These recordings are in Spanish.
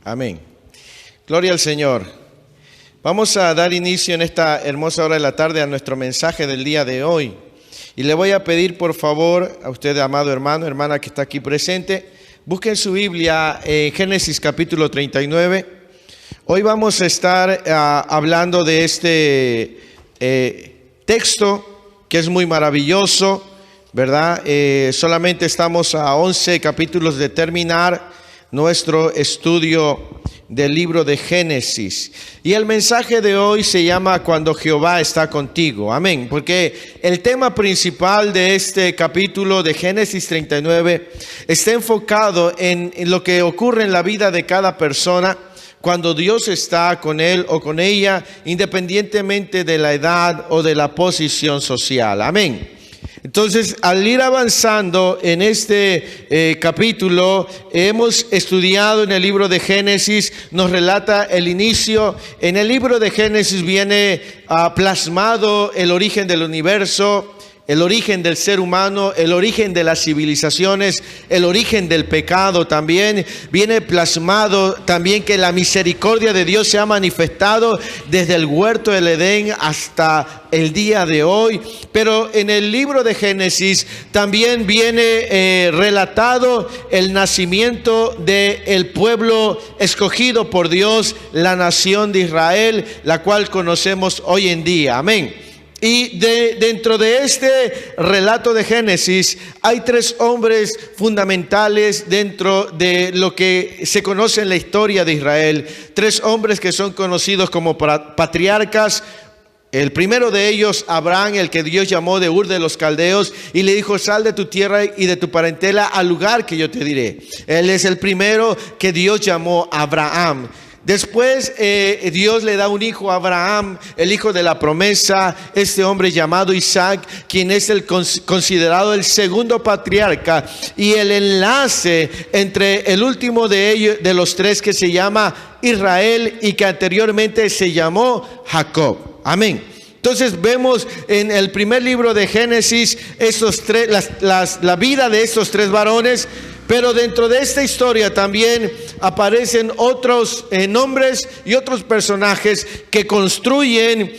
Amén. Gloria al Señor. Vamos a dar inicio en esta hermosa hora de la tarde a nuestro mensaje del día de hoy. Y le voy a pedir por favor a usted, amado hermano, hermana que está aquí presente, busquen su Biblia en Génesis capítulo 39. Hoy vamos a estar hablando de este texto que es muy maravilloso, ¿verdad? Solamente estamos a 11 capítulos de terminar nuestro estudio del libro de Génesis. Y el mensaje de hoy se llama Cuando Jehová está contigo. Amén. Porque el tema principal de este capítulo de Génesis 39 está enfocado en lo que ocurre en la vida de cada persona cuando Dios está con él o con ella, independientemente de la edad o de la posición social. Amén. Entonces, al ir avanzando en este capítulo, hemos estudiado en el libro de Génesis, nos relata el inicio. En el libro de Génesis viene plasmado el origen del universo, el origen del ser humano, el origen de las civilizaciones, el origen del pecado también. Viene plasmado también que la misericordia de Dios se ha manifestado desde el huerto del Edén hasta el día de hoy. Pero en el libro de Génesis también viene relatado el nacimiento del pueblo escogido por Dios, la nación de Israel, la cual conocemos hoy en día. Amén. Y dentro de este relato de Génesis hay tres hombres fundamentales dentro de lo que se conoce en la historia de Israel. Tres hombres que son conocidos como patriarcas. El primero de ellos, Abraham, el que Dios llamó de Ur de los Caldeos y le dijo: sal de tu tierra y de tu parentela al lugar que yo te diré. Él es el primero que Dios llamó Abraham. Después Dios le da un hijo a Abraham, el hijo de la promesa, este hombre llamado Isaac, quien es considerado el segundo patriarca y el enlace entre el último de ellos, de los tres, que se llama Israel y que anteriormente se llamó Jacob. Amén. Entonces vemos en el primer libro de Génesis la vida de estos tres varones. Pero dentro de esta historia también aparecen otros nombres y otros personajes que construyen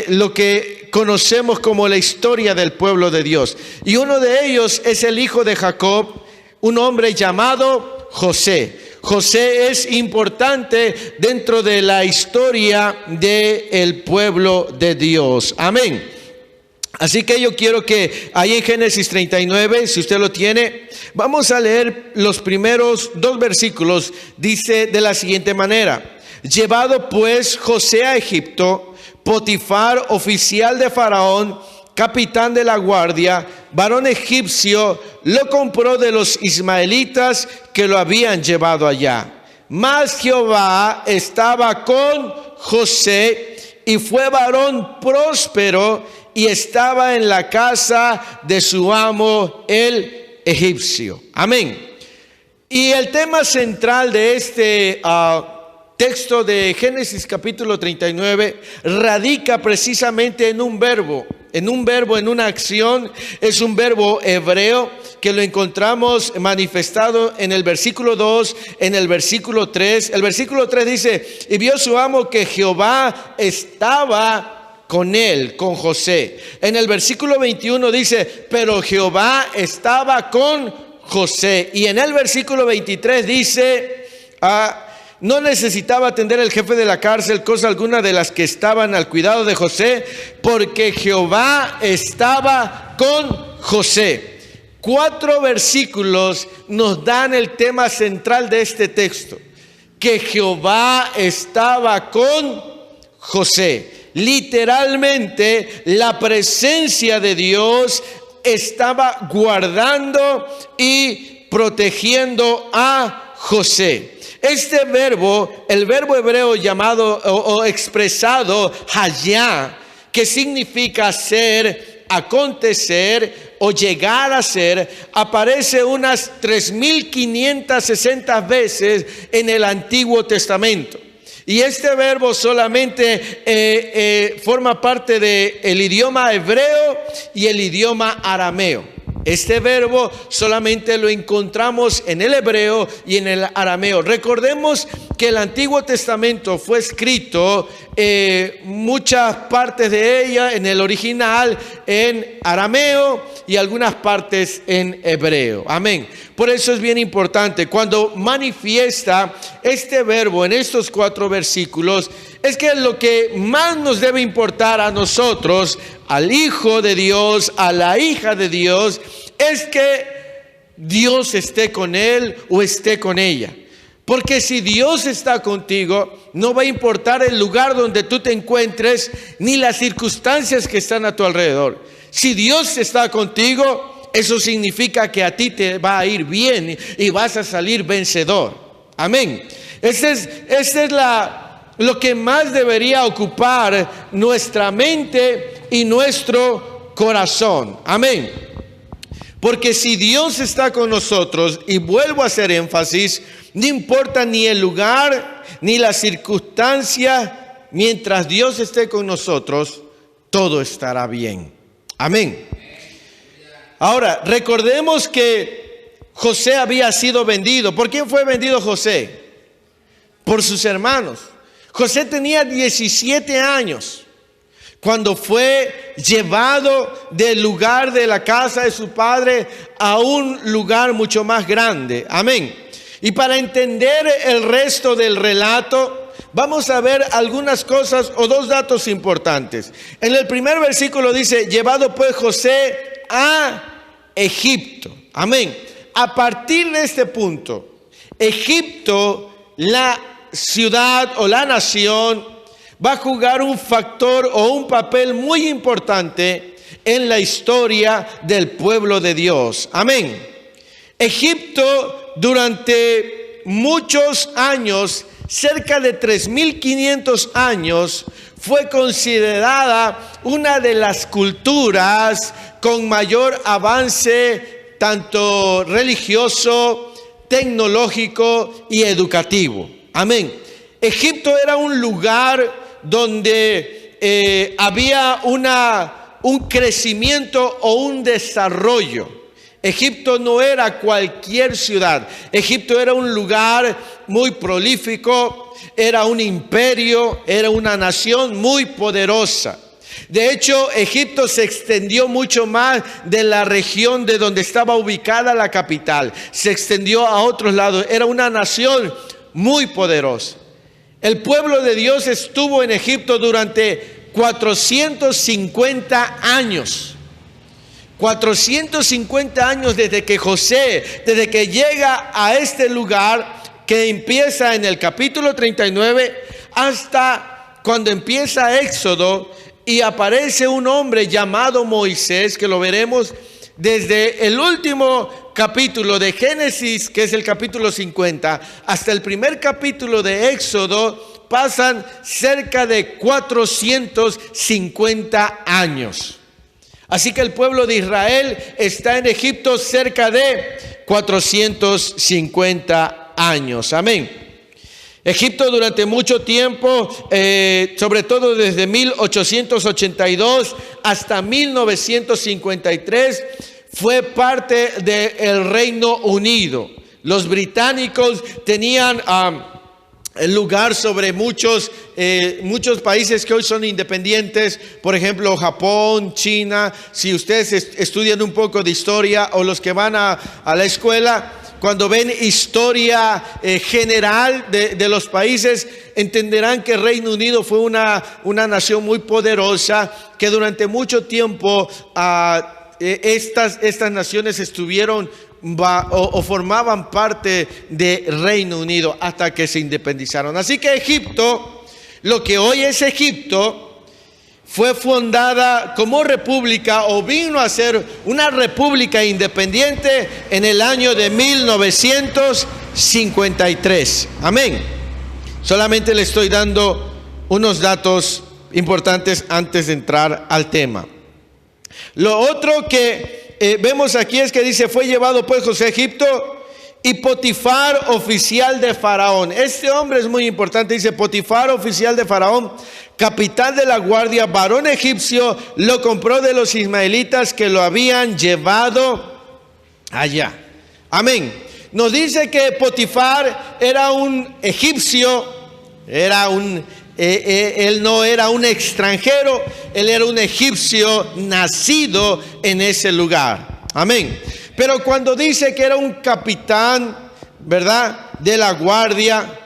lo que conocemos como la historia del pueblo de Dios. Y uno de ellos es el hijo de Jacob, un hombre llamado José. José es importante dentro de la historia del pueblo de Dios. Amén. Así que yo quiero que ahí en Génesis 39, si usted lo tiene, vamos a leer los primeros dos versículos. Dice de la siguiente manera: llevado pues José a Egipto, Potifar, oficial de Faraón, capitán de la guardia, varón egipcio, lo compró de los ismaelitas que lo habían llevado allá. Mas Jehová estaba con José y fue varón próspero y estaba en la casa de su amo el egipcio. Amén. Y el tema central de este texto de Génesis capítulo 39 radica precisamente en un verbo, en una acción. Es un verbo hebreo que lo encontramos manifestado en el versículo 2, en el versículo 3. El versículo 3 dice: y vio su amo que Jehová estaba con él, con José. En el versículo 21 dice: pero Jehová estaba con José. Y en el versículo 23 dice: no necesitaba atender el jefe de la cárcel cosa alguna de las que estaban al cuidado de José, porque Jehová estaba con José. 4 versículos nos dan el tema central de este texto: que Jehová estaba con José. Literalmente, la presencia de Dios estaba guardando y protegiendo a José. Este verbo, el verbo hebreo llamado o expresado hayá, que significa ser, acontecer o llegar a ser aparece unas 3.560 veces en el Antiguo Testamento. Y este verbo solamente forma parte del idioma hebreo y el idioma arameo. Este verbo solamente lo encontramos en el hebreo y en el arameo. Recordemos que el Antiguo Testamento fue escrito, muchas partes de ella en el original en arameo y algunas partes en hebreo. Amén. Por eso es bien importante, cuando manifiesta este verbo en estos 4 versículos, es que lo que más nos debe importar a nosotros, al Hijo de Dios, a la hija de Dios, es que Dios esté con él o esté con ella. Porque si Dios está contigo, no va a importar el lugar donde tú te encuentres, ni las circunstancias que están a tu alrededor. Si Dios está contigo, eso significa que a ti te va a ir bien y vas a salir vencedor. Amén. Ese es lo que más debería ocupar nuestra mente y nuestro corazón. Amén. Porque si Dios está con nosotros, y vuelvo a hacer énfasis, no importa ni el lugar ni la circunstancia, mientras Dios esté con nosotros, todo estará bien. Amén. Ahora, recordemos que José había sido vendido. ¿Por quién fue vendido José? Por sus hermanos. José tenía 17 años cuando fue llevado del lugar de la casa de su padre a un lugar mucho más grande. Amén. Y para entender el resto del relato, vamos a ver algunas cosas o 2 datos importantes. En el primer versículo dice, llevado pues José a Egipto. Amén. A partir de este punto, Egipto, la ciudad o la nación, va a jugar un factor o un papel muy importante en la historia del pueblo de Dios. Amén. Egipto durante muchos años, cerca de 3.500 años, fue considerada una de las culturas con mayor avance tanto religioso, tecnológico y educativo. Amén. Egipto era un lugar donde había un crecimiento o un desarrollo. Egipto no era cualquier ciudad. Egipto era un lugar muy prolífico, era un imperio, era una nación muy poderosa. De hecho, Egipto se extendió mucho más de la región de donde estaba ubicada la capital. Se extendió a otros lados. Era una nación muy poderosa. El pueblo de Dios estuvo en Egipto durante 450 años. 450 años desde que José, desde que llega a este lugar que empieza en el capítulo 39 hasta cuando empieza Éxodo y aparece un hombre llamado Moisés, que lo veremos desde el último capítulo de Génesis, que es el capítulo 50, hasta el primer capítulo de Éxodo, pasan cerca de 450 años. Así que el pueblo de Israel está en Egipto cerca de 450 años. Amén. Egipto durante mucho tiempo, sobre todo desde 1882 hasta 1953, fue parte del Reino Unido. Los británicos tenían el lugar sobre muchos países que hoy son independientes, por ejemplo Japón, China. Si ustedes estudian un poco de historia, o los que van a la escuela, cuando ven historia general de los países, entenderán que el Reino Unido fue una nación muy poderosa, que durante mucho tiempo estas naciones estuvieron o formaban parte del Reino Unido hasta que se independizaron. Así que Egipto, lo que hoy es Egipto, fue fundada como república, o vino a ser una república independiente en el año de 1953. Amén. Solamente le estoy dando unos datos importantes antes de entrar al tema. Lo otro que vemos aquí es que dice, fue llevado pues José a Egipto, y Potifar, oficial de Faraón. Este hombre es muy importante, dice Potifar, oficial de Faraón, capitán de la guardia, varón egipcio, lo compró de los ismaelitas que lo habían llevado allá. Amén. Nos dice que Potifar era un egipcio, él no era un extranjero, él era un egipcio nacido en ese lugar. Amén. Pero cuando dice que era un capitán, ¿verdad?, de la guardia,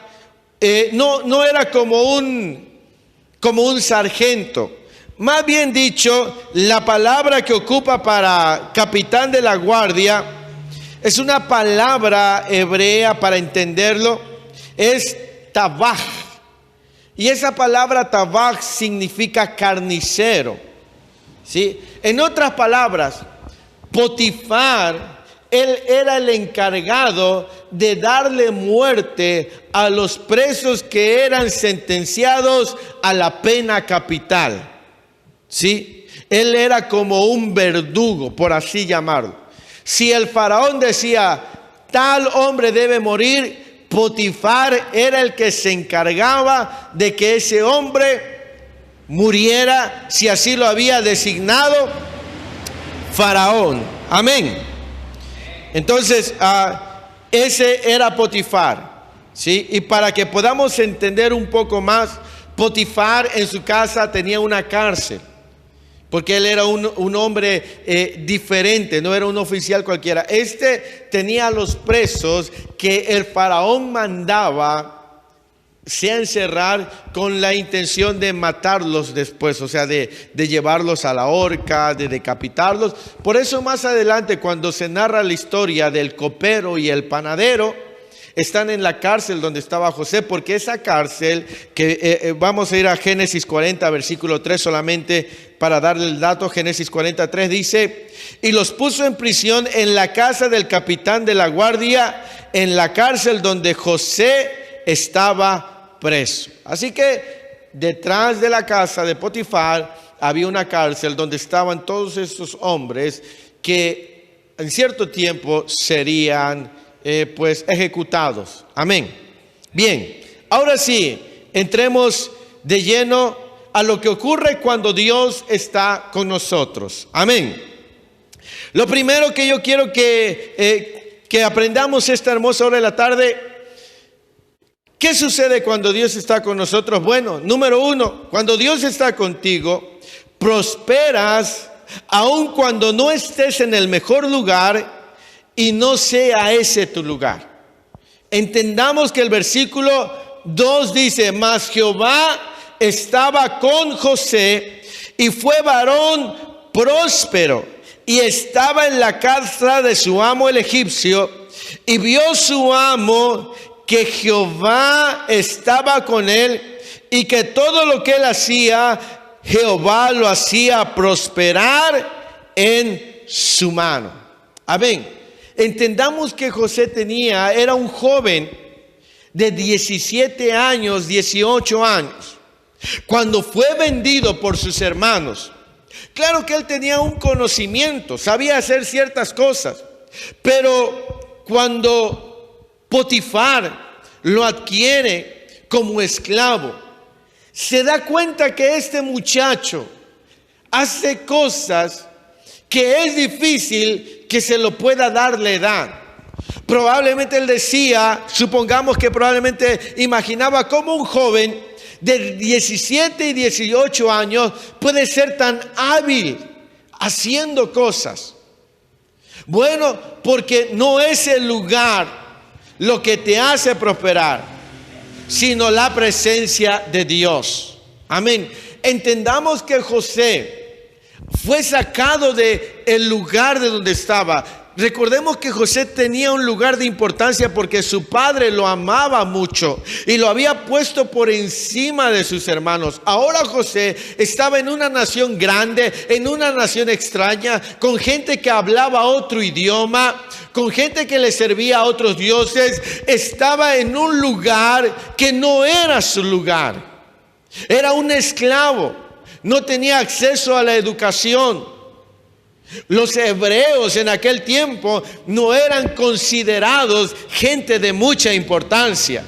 no era como un sargento. Más bien dicho, la palabra que ocupa para capitán de la guardia es una palabra hebrea, para entenderlo, es tabaj. Y esa palabra tabaj significa carnicero, ¿sí? En otras palabras, Potifar, él era el encargado de darle muerte a los presos que eran sentenciados a la pena capital, ¿sí? Él era como un verdugo, por así llamarlo. Si el faraón decía, tal hombre debe morir, Potifar era el que se encargaba de que ese hombre muriera, si así lo había designado Faraón. Amén. Entonces, ese era Potifar, ¿sí? Y para que podamos entender un poco más, Potifar en su casa tenía una cárcel, porque él era un hombre diferente, no era un oficial cualquiera. Tenía a los presos que el faraón mandaba se encerrar con la intención de matarlos después, o sea, de llevarlos a la horca, de decapitarlos. Por eso más adelante, cuando se narra la historia del copero y el panadero, están en la cárcel donde estaba José, porque esa cárcel, que vamos a ir a Génesis 40, versículo 3 solamente para darle el dato. Génesis 43 dice, y los puso en prisión en la casa del capitán de la guardia, en la cárcel donde José estaba preso. Así que detrás de la casa de Potifar había una cárcel donde estaban todos estos hombres que en cierto tiempo serían pues ejecutados. Amén. Bien, ahora sí, entremos de lleno a lo que ocurre cuando Dios está con nosotros. Amén. Lo primero que yo quiero que aprendamos esta hermosa hora de la tarde, ¿qué sucede cuando Dios está con nosotros? Bueno, número uno, cuando Dios está contigo, prosperas aun cuando no estés en el mejor lugar y no sea ese tu lugar. Entendamos que el versículo 2 dice, mas Jehová estaba con José y fue varón próspero y estaba en la casa de su amo el egipcio, y vio su amo que Jehová estaba con él y que todo lo que él hacía, Jehová lo hacía prosperar en su mano. Amén. Entendamos que José era un joven de 17 años, 18 años, cuando fue vendido por sus hermanos. Claro que él tenía un conocimiento, sabía hacer ciertas cosas, pero cuando Potifar lo adquiere como esclavo, se da cuenta que este muchacho hace cosas que es difícil que se lo pueda dar la edad. Probablemente él decía, supongamos que probablemente imaginaba cómo un joven de 17 y 18 años puede ser tan hábil haciendo cosas. Bueno, porque no es el lugar lo que te hace prosperar, sino la presencia de Dios. Amén. Entendamos que José fue sacado del lugar de donde estaba. Recordemos que José tenía un lugar de importancia porque su padre lo amaba mucho y lo había puesto por encima de sus hermanos. Ahora José estaba en una nación grande, en una nación extraña, con gente que hablaba otro idioma, con gente que le servía a otros dioses. Estaba en un lugar que no era su lugar. Era un esclavo, no tenía acceso a la educación. Los hebreos en aquel tiempo no eran considerados gente de mucha importancia.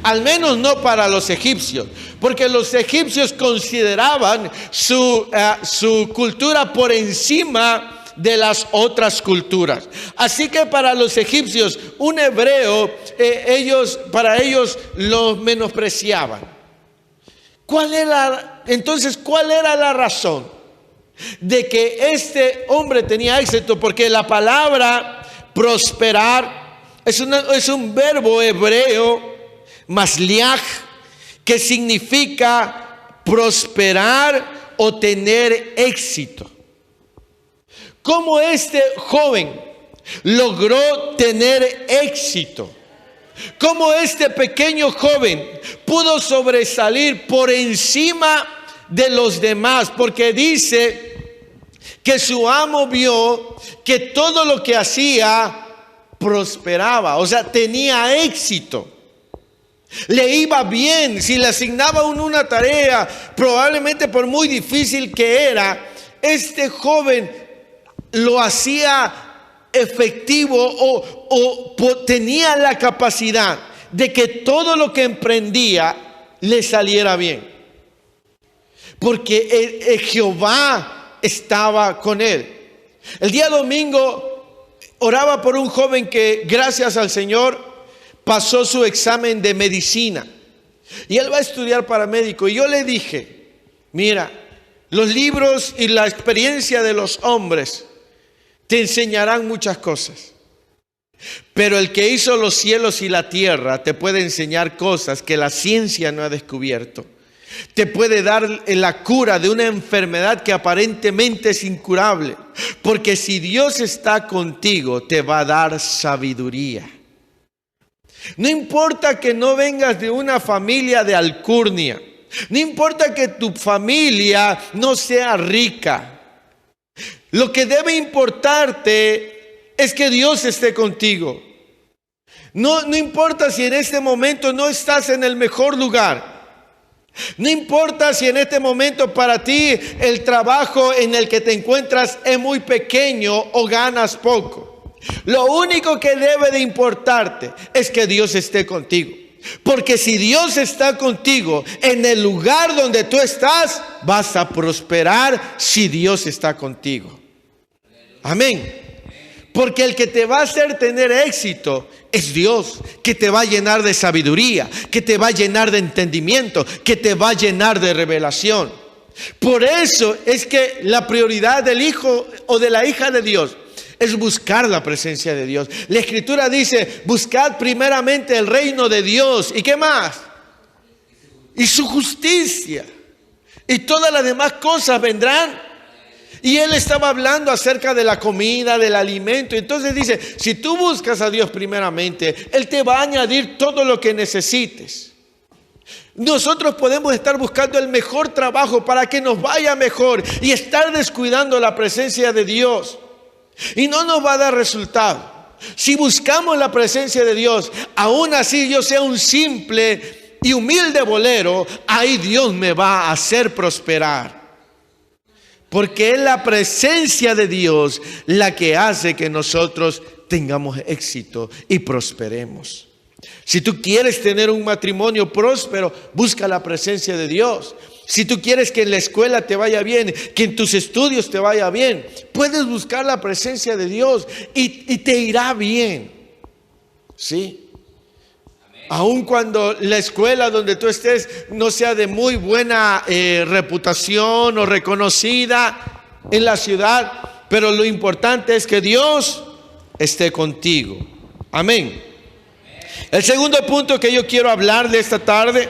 Al menos no para los egipcios, porque los egipcios consideraban su cultura por encima de las otras culturas. Así que para los egipcios, un hebreo, para ellos los menospreciaban. ¿Cuál era la razón de que este hombre tenía éxito? Porque la palabra prosperar es un verbo hebreo, masliach, que significa prosperar o tener éxito. ¿Cómo este joven logró tener éxito? ¿Cómo este pequeño joven pudo sobresalir por encima de los demás? Porque dice que su amo vio que todo lo que hacía prosperaba, o sea, tenía éxito. Le iba bien. Si le asignaban una tarea, probablemente por muy difícil que era, este joven lo hacía efectivo o tenía la capacidad de que todo lo que emprendía le saliera bien. Porque Jehová estaba con él. El día domingo oraba por un joven que, gracias al Señor, pasó su examen de medicina y él va a estudiar para médico. Y yo le dije: mira, los libros y la experiencia de los hombres te enseñarán muchas cosas, pero el que hizo los cielos y la tierra te puede enseñar cosas que la ciencia no ha descubierto. Te puede dar la cura de una enfermedad que aparentemente es incurable, porque si Dios está contigo, te va a dar sabiduría. No importa que no vengas de una familia de alcurnia, no importa que tu familia no sea rica. Lo que debe importarte es que Dios esté contigo. No importa si en este momento no estás en el mejor lugar. No importa si en este momento para ti el trabajo en el que te encuentras es muy pequeño o ganas poco. Lo único que debe de importarte es que Dios esté contigo. Porque si Dios está contigo en el lugar donde tú estás, vas a prosperar si Dios está contigo. Amén. Porque el que te va a hacer tener éxito es Dios, que te va a llenar de sabiduría, que te va a llenar de entendimiento, que te va a llenar de revelación. Por eso es que la prioridad del hijo o de la hija de Dios es buscar la presencia de Dios. La Escritura dice: buscad primeramente el reino de Dios. ¿Y qué más? Y su justicia. Y todas las demás cosas vendrán. Y él estaba hablando acerca de la comida, del alimento. Entonces dice: si tú buscas a Dios primeramente, Él te va a añadir todo lo que necesites. Nosotros podemos estar buscando el mejor trabajo para que nos vaya mejor y estar descuidando la presencia de Dios. Y no nos va a dar resultado. Si buscamos la presencia de Dios, aún así yo sea un simple y humilde bolero, ahí Dios me va a hacer prosperar. Porque es la presencia de Dios la que hace que nosotros tengamos éxito y prosperemos. Si tú quieres tener un matrimonio próspero, busca la presencia de Dios. Si tú quieres que en la escuela te vaya bien, que en tus estudios te vaya bien, puedes buscar la presencia de Dios y te irá bien. ¿Sí? Aun cuando la escuela donde tú estés no sea de muy buena reputación o reconocida en la ciudad, pero lo importante es que Dios esté contigo. Amén. El segundo punto que yo quiero hablar de esta tarde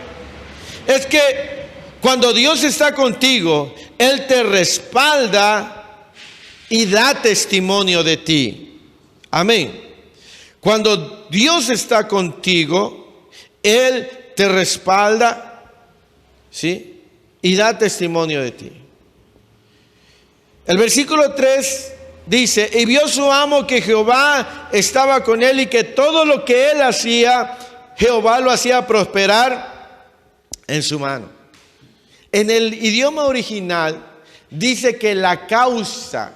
es que cuando Dios está contigo, Él te respalda y da testimonio de ti. Amén. Cuando Dios está contigo, Él te respalda, ¿sí? Y da testimonio de ti. El versículo 3 dice: y vio su amo que Jehová estaba con él y que todo lo que él hacía, Jehová lo hacía prosperar en su mano. En el idioma original dice que la causa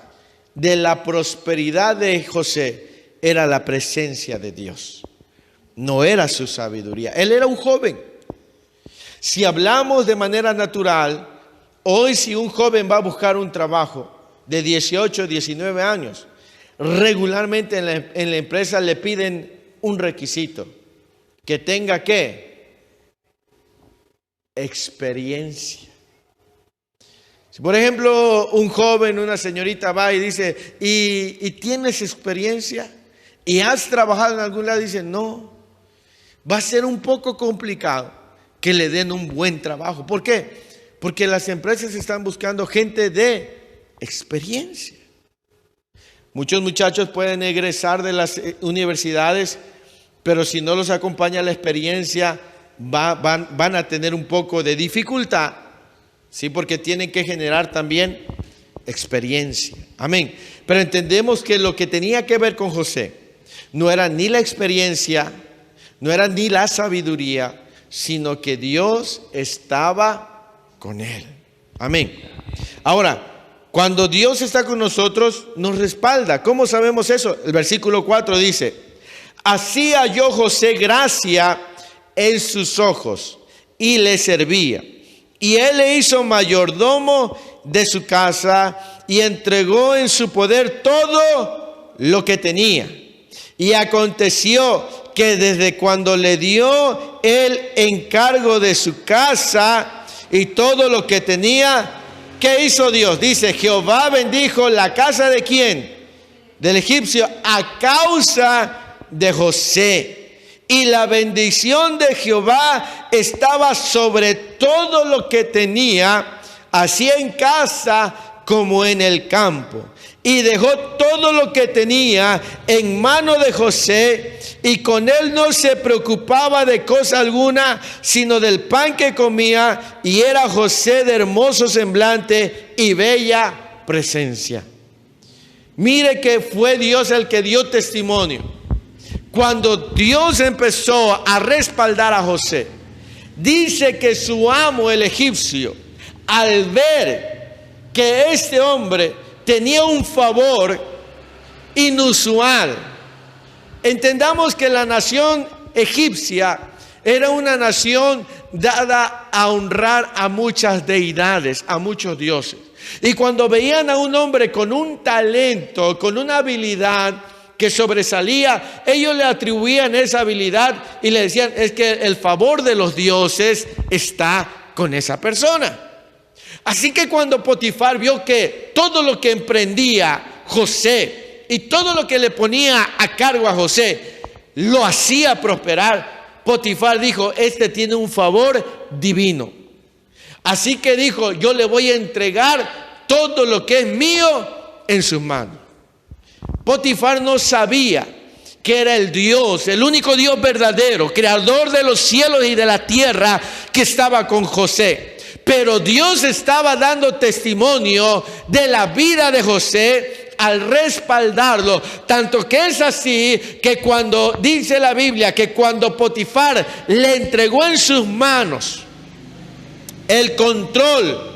de la prosperidad de José era la presencia de Dios. No era su sabiduría. Él era un joven. Si hablamos de manera natural, hoy si un joven va a buscar un trabajo de 18, 19 años, regularmente en la empresa le piden un requisito, que tenga ¿qué? Experiencia. Si por ejemplo un joven, una señorita va y dice, ¿y tienes experiencia? ¿Y has trabajado en algún lado? Dice, no, va a ser un poco complicado que le den un buen trabajo. ¿Por qué? Porque las empresas están buscando gente de experiencia. Muchos muchachos pueden egresar de las universidades, pero si no los acompaña la experiencia, van a tener un poco de dificultad, ¿sí? Porque tienen que generar también experiencia. Amén. Pero entendemos que lo que tenía que ver con José no era ni la experiencia, no era ni la sabiduría, sino que Dios estaba con él. Amén. Ahora, cuando Dios está con nosotros, nos respalda. ¿Cómo sabemos eso? El versículo 4 dice, así halló José gracia en sus ojos y le servía. Y él le hizo mayordomo de su casa y entregó en su poder todo lo que tenía. Y aconteció que desde cuando le dio el encargo de su casa y todo lo que tenía, ¿qué hizo Dios? Dice, Jehová bendijo la casa ¿de quién? Del egipcio, a causa de José. Y la bendición de Jehová estaba sobre todo lo que tenía, así en casa como en el campo. Y dejó todo lo que tenía en mano de José, y con él no se preocupaba de cosa alguna, sino del pan que comía, y era José de hermoso semblante y bella presencia. Mire que fue Dios el que dio testimonio. Cuando Dios empezó a respaldar a José, dice que su amo, el egipcio, al ver que este hombre tenía un favor inusual. Entendamos que la nación egipcia era una nación dada a honrar a muchas deidades, a muchos dioses. Y cuando veían a un hombre con un talento, con una habilidad que sobresalía, ellos le atribuían esa habilidad y le decían, es que el favor de los dioses está con esa persona. Así que cuando Potifar vio que todo lo que emprendía José y todo lo que le ponía a cargo a José lo hacía prosperar, Potifar dijo, este tiene un favor divino. Así que dijo, yo le voy a entregar todo lo que es mío en sus manos. Potifar no sabía que era el Dios, el único Dios verdadero, creador de los cielos y de la tierra, que estaba con José. Pero Dios estaba dando testimonio de la vida de José al respaldarlo. Tanto que es así que cuando dice la Biblia que cuando Potifar le entregó en sus manos el control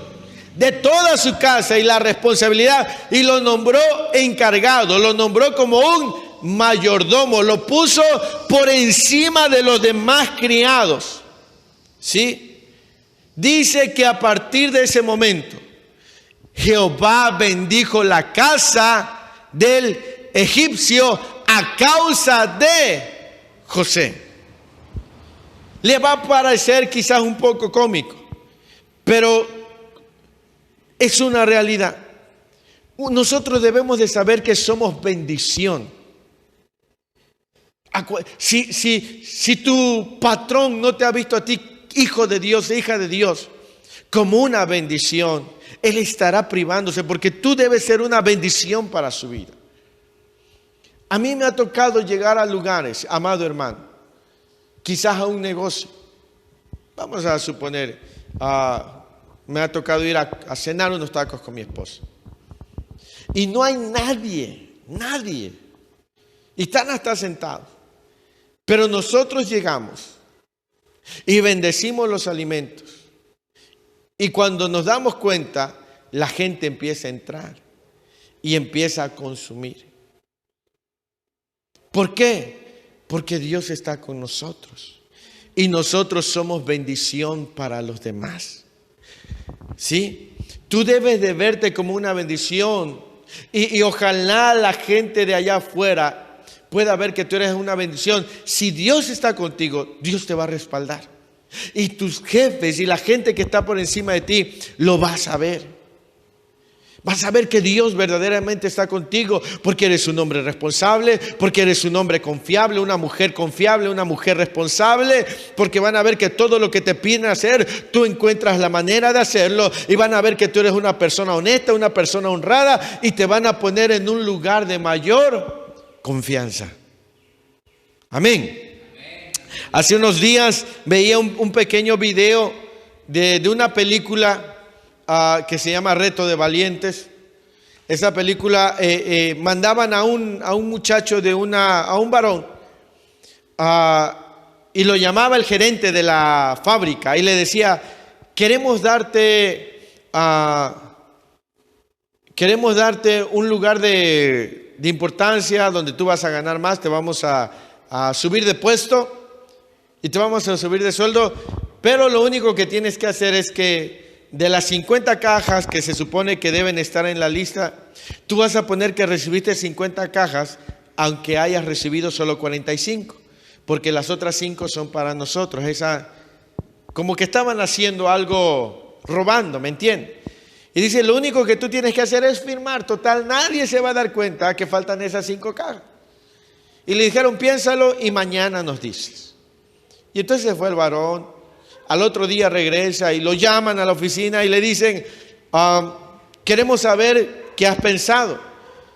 de toda su casa y la responsabilidad, y lo nombró encargado, lo nombró como un mayordomo, lo puso por encima de los demás criados, ¿sí? Dice que a partir de ese momento Jehová bendijo la casa del egipcio a causa de José. Le va a parecer quizás un poco cómico, pero es una realidad. Nosotros debemos de saber que somos bendición. Si tu patrón no te ha visto a ti, hijo de Dios, hija de Dios, como una bendición, él estará privándose, porque tú debes ser una bendición para su vida. A mí me ha tocado llegar a lugares, amado hermano, quizás a un negocio. Vamos a suponer, me ha tocado ir a cenar unos tacos con mi esposa. Y no hay nadie. Y están hasta sentados. Pero nosotros llegamos y bendecimos los alimentos. Y cuando nos damos cuenta, la gente empieza a entrar. y empieza a consumir. ¿Por qué? Porque Dios está con nosotros y nosotros somos bendición para los demás. ¿Sí? Tú debes de verte como una bendición y ojalá la gente de allá afuera pueda ver que tú eres una bendición. Si Dios está contigo, Dios te va a respaldar. Y tus jefes y la gente que está por encima de ti lo vas a ver. Vas a ver que Dios verdaderamente está contigo porque eres un hombre responsable, porque eres un hombre confiable, una mujer responsable, porque van a ver que todo lo que te piden hacer, tú encuentras la manera de hacerlo y van a ver que tú eres una persona honesta, una persona honrada y te van a poner en un lugar de mayor confianza. Amén. Hace unos días veía un pequeño video de una película que se llama Reto de Valientes. Esa película mandaban a un muchacho a un varón y lo llamaba el gerente de la fábrica y le decía: queremos darte un lugar de importancia donde tú vas a ganar más, te vamos a subir de puesto y te vamos a subir de sueldo, pero lo único que tienes que hacer es que de las 50 cajas que se supone que deben estar en la lista, tú vas a poner que recibiste 50 cajas, aunque hayas recibido solo 45, porque las otras 5 son para nosotros. Como que estaban haciendo algo, robando, ¿me entiendes? Y dice, lo único que tú tienes que hacer es firmar, total, nadie se va a dar cuenta que faltan esas 5 cajas. Y le dijeron, piénsalo y mañana nos dices. Y entonces se fue el varón. Al otro día regresa y lo llaman a la oficina y le dicen, queremos saber qué has pensado.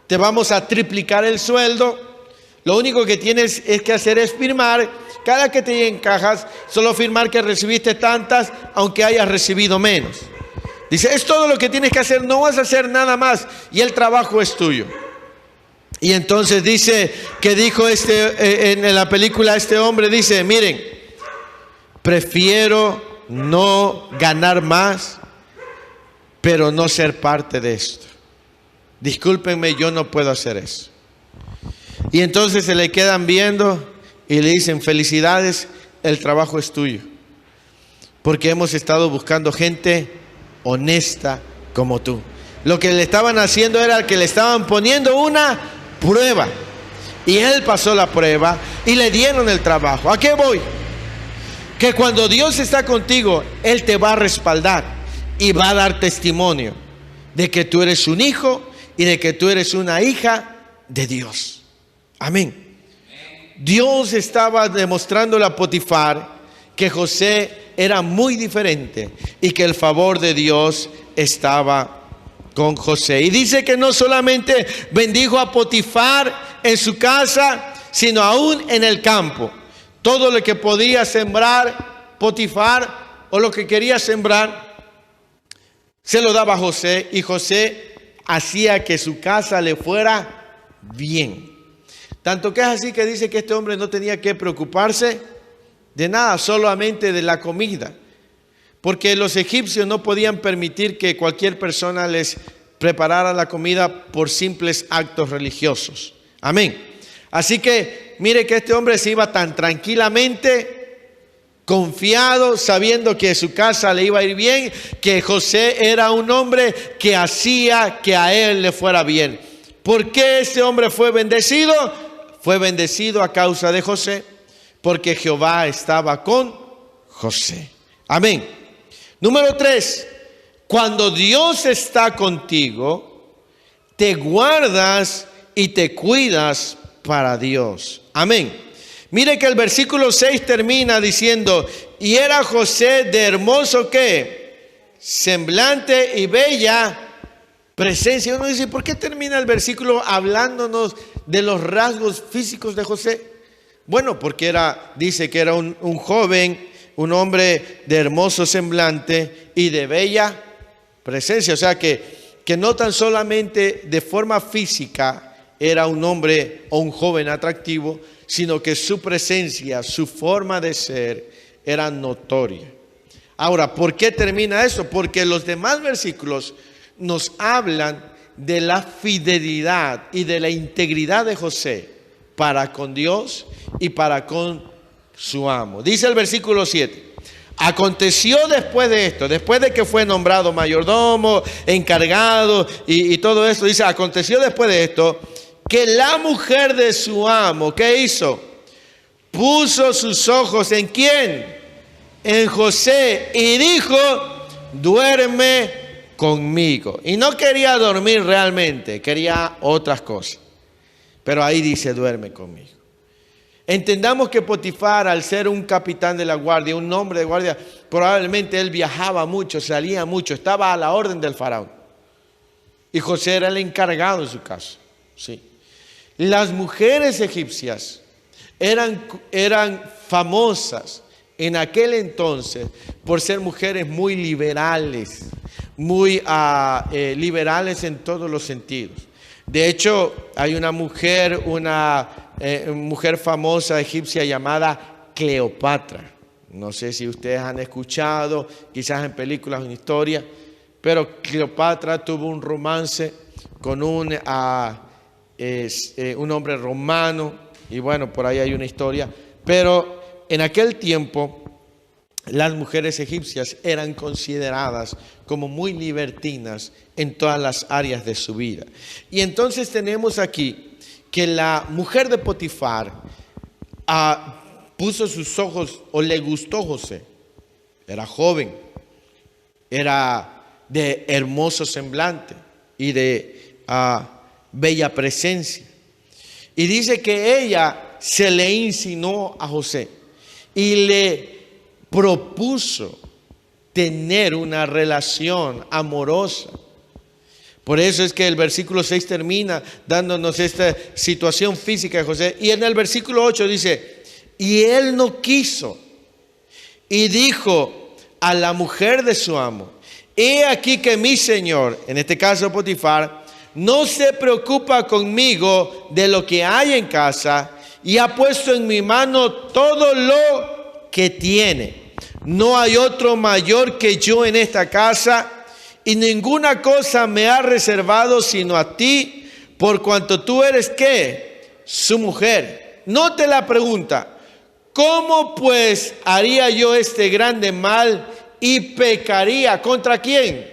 Te vamos a triplicar el sueldo. Lo único que tienes que hacer es firmar. Cada que te lleguen cajas, solo firmar que recibiste tantas, aunque hayas recibido menos. Dice, es todo lo que tienes que hacer, no vas a hacer nada más y el trabajo es tuyo. Y entonces dice que dijo en la película este hombre, dice, miren, prefiero no ganar más, pero no ser parte de esto. Discúlpenme, yo no puedo hacer eso. Y entonces se le quedan viendo y le dicen, felicidades, el trabajo es tuyo. Porque hemos estado buscando gente honesta como tú. Lo que le estaban haciendo era que le estaban poniendo una prueba. Y él pasó la prueba y le dieron el trabajo. ¿A qué voy? Que cuando Dios está contigo, Él te va a respaldar y va a dar testimonio de que tú eres un hijo y de que tú eres una hija de Dios. Amén. Dios estaba demostrando a Potifar que José era muy diferente y que el favor de Dios estaba con José. Y dice que no solamente bendijo a Potifar en su casa, sino aún en el campo. Todo lo que podía sembrar Potifar o lo que quería sembrar, se lo daba a José y José hacía que su casa le fuera bien. Tanto que es así que dice que este hombre no tenía que preocuparse de nada, solamente de la comida. Porque los egipcios no podían permitir que cualquier persona les preparara la comida por simples actos religiosos. Amén. Así que mire que este hombre se iba tan tranquilamente, confiado, sabiendo que su casa le iba a ir bien, que José era un hombre que hacía que a él le fuera bien. ¿Por qué ese hombre fue bendecido? Fue bendecido a causa de José, porque Jehová estaba con José. Amén. Número 3, cuando Dios está contigo, te guardas y te cuidas para Dios. Amén. Mire que el versículo 6 termina diciendo, y era José de hermoso ¿qué? Semblante y bella presencia. Uno dice, ¿por qué termina el versículo hablándonos de los rasgos físicos de José? Bueno, porque dice que era un joven, un hombre de hermoso semblante y de bella presencia. O sea que no tan solamente de forma física era un hombre o un joven atractivo, sino que su presencia, su forma de ser era notoria. Ahora, ¿por qué termina eso? Porque los demás versículos nos hablan de la fidelidad y de la integridad de José para con Dios y para con su amo. Dice el versículo 7. Aconteció después de esto, después de que fue nombrado mayordomo, encargado y todo esto, dice, aconteció después de esto, que la mujer de su amo, ¿qué hizo? Puso sus ojos ¿en quién? En José, y dijo, duerme conmigo. Y no quería dormir realmente, quería otras cosas. Pero ahí dice, duerme conmigo. Entendamos que Potifar, al ser un capitán de la guardia, un hombre de guardia, probablemente él viajaba mucho, salía mucho, estaba a la orden del faraón. Y José era el encargado de su casa. Sí. Las mujeres egipcias eran famosas en aquel entonces por ser mujeres muy liberales, muy liberales en todos los sentidos. De hecho, hay una mujer famosa egipcia llamada Cleopatra. No sé si ustedes han escuchado, quizás en películas o en historia, pero Cleopatra tuvo un romance con un hombre romano, y bueno, por ahí hay una historia. Pero en aquel tiempo, las mujeres egipcias eran consideradas como muy libertinas en todas las áreas de su vida. Y entonces tenemos aquí que la mujer de Potifar puso sus ojos o le gustó José. Era joven, era de hermoso semblante y de bella presencia. Y dice que ella se le insinuó a José y le propuso tener una relación amorosa. Por eso es que el versículo 6 termina dándonos esta situación física de José. Y en el versículo 8 dice, y él no quiso. Y dijo a la mujer de su amo, he aquí que mi señor, en este caso Potifar, no se preocupa conmigo de lo que hay en casa y ha puesto en mi mano todo lo que tiene. No hay otro mayor que yo en esta casa y ninguna cosa me ha reservado sino a ti, por cuanto tú eres ¿qué? Su mujer. Note la pregunta, ¿cómo pues haría yo este grande mal y pecaría? ¿Contra quién?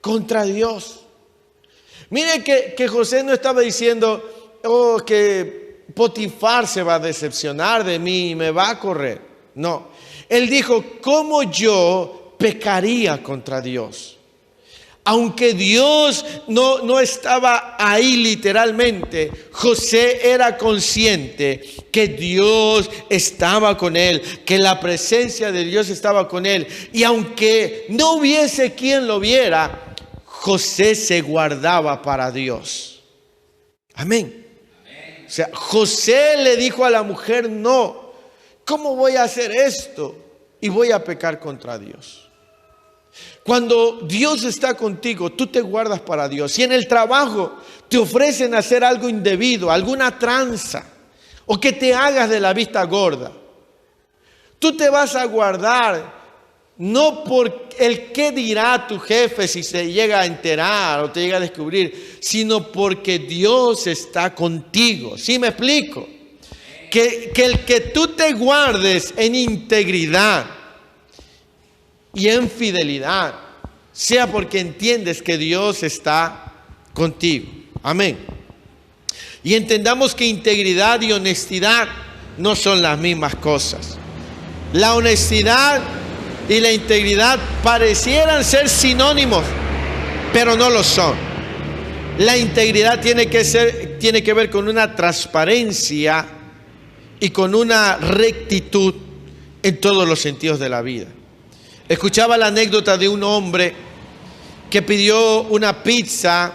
Contra Dios. Mire que José no estaba diciendo, oh, que Potifar se va a decepcionar de mí y me va a correr. No, él dijo, ¿cómo yo pecaría contra Dios? Aunque Dios no estaba ahí literalmente, José era consciente que Dios estaba con él, que la presencia de Dios estaba con él. Y aunque no hubiese quien lo viera, José se guardaba para Dios. Amén. O sea, José le dijo a la mujer, no, ¿cómo voy a hacer esto? Y voy a pecar contra Dios. Cuando Dios está contigo, tú te guardas para Dios. Si en el trabajo te ofrecen hacer algo indebido, alguna tranza, o que te hagas de la vista gorda, tú te vas a guardar, no por el qué dirá tu jefe si se llega a enterar o te llega a descubrir, sino porque Dios está contigo. ¿Sí me explico? Que el que tú te guardes en integridad y en fidelidad, sea porque entiendes que Dios está contigo. Amén. Y entendamos que integridad y honestidad no son las mismas cosas. La honestidad y la integridad parecieran ser sinónimos, pero no lo son. La integridad tiene que ver con una transparencia y con una rectitud en todos los sentidos de la vida. Escuchaba la anécdota de un hombre que pidió una pizza